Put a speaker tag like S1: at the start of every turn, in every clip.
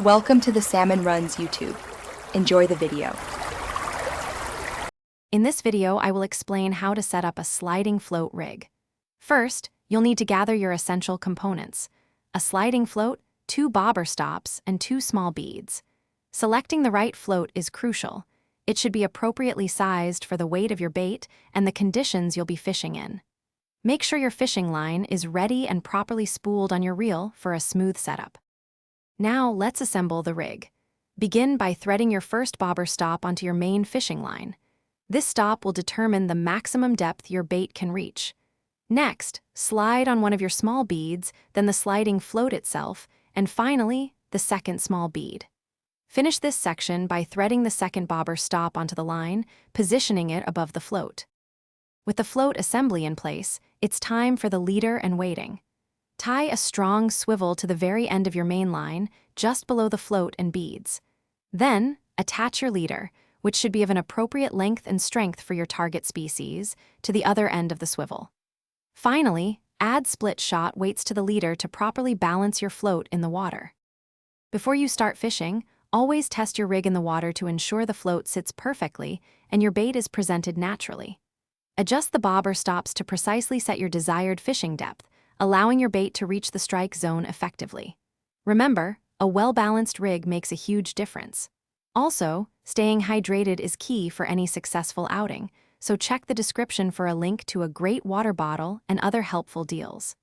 S1: Welcome to the Salmon Runs YouTube. Enjoy the video.
S2: In this video, I will explain how to set up a sliding float rig. First, you'll need to gather your essential components: a sliding float, 2 bobber stops, and 2 small beads. Selecting the right float is crucial. It should be appropriately sized for the weight of your bait and the conditions you'll be fishing in. Make sure your fishing line is ready and properly spooled on your reel for a smooth setup. Now let's assemble the rig. Begin by threading your first bobber stop onto your main fishing line. This stop will determine the maximum depth your bait can reach. Next, slide on one of your small beads, then the sliding float itself, and finally, the second small bead. Finish this section by threading the second bobber stop onto the line, positioning it above the float. With the float assembly in place, it's time for the leader and weighting. Tie a strong swivel to the very end of your main line, just below the float and beads. Then, attach your leader, which should be of an appropriate length and strength for your target species, to the other end of the swivel. Finally, add split shot weights to the leader to properly balance your float in the water. Before you start fishing, always test your rig in the water to ensure the float sits perfectly and your bait is presented naturally. Adjust the bobber stops to precisely set your desired fishing depth, allowing your bait to reach the strike zone effectively. Remember, a well-balanced rig makes a huge difference. Also, staying hydrated is key for any successful outing, so check the description for a link to a great water bottle and other helpful deals.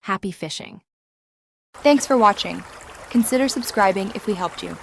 S2: Happy fishing!
S1: Thanks for watching. Consider subscribing if we helped you.